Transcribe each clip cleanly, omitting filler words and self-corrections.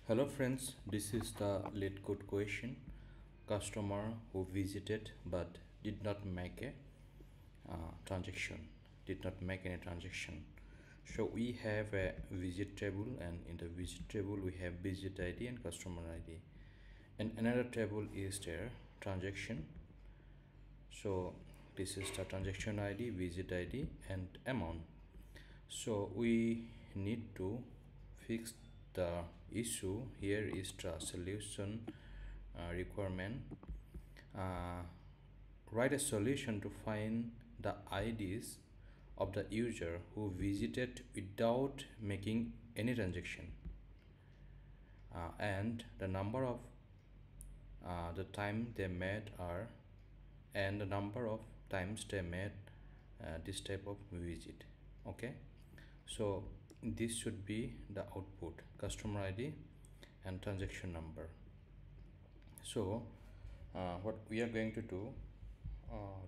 Hello friends, this is the lead code question. Customer who visited but did not make a transaction, did not make any transaction. So we have a visit table, and in the visit table we have visit ID and customer ID. And another table is there transaction. So this is the transaction ID, visit ID and amount. So we need to fix the issue. Here is the solution requirement. Write a solution to find the IDs of the user who visited without making any transaction, and the number of the time they made are and the number of times they made this type of visit. Okay, so this should be the output: customer ID and transaction number. So what we are going to do,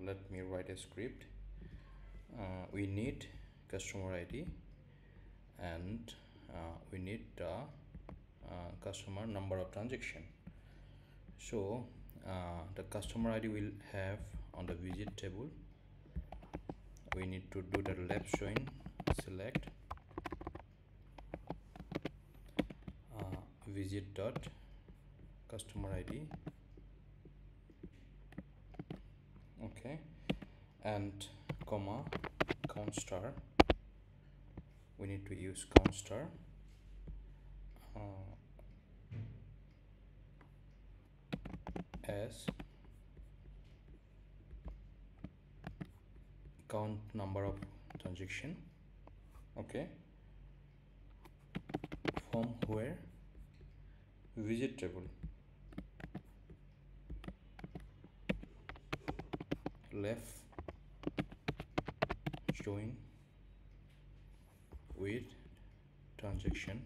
let me write a script. We need customer ID and we need the customer number of transaction. So the customer ID will have on the visit table. We need to do the left join, select visit dot customer ID. Okay, and comma count star. We need to use count star. As count number of transaction. Okay, from where visit table left join with transaction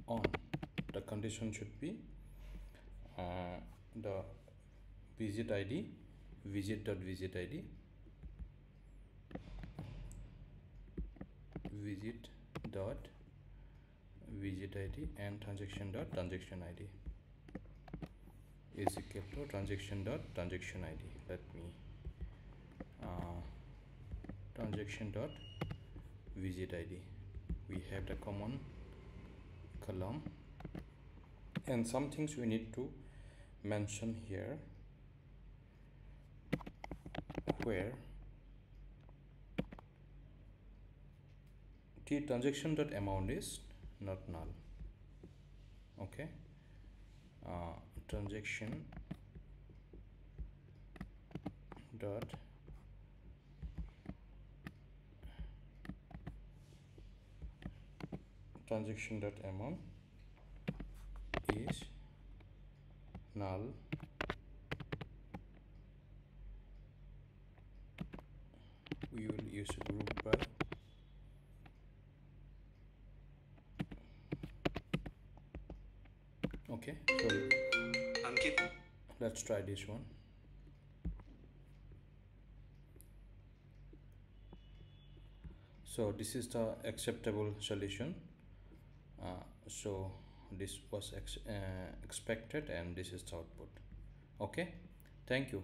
on. The condition should be the visit ID, visit dot visit ID, visit dot visit ID and transaction dot transaction ID is equal to transaction dot transaction ID. Let me transaction dot visit ID. We have the common column, and some things we need to mention here, where the transaction dot amount is not null. Okay, transaction dot transaction dot amount is null. We will use a group by. Okay, so let's try this one. So this is the acceptable solution. So this was expected, and this is the output. Okay, thank you.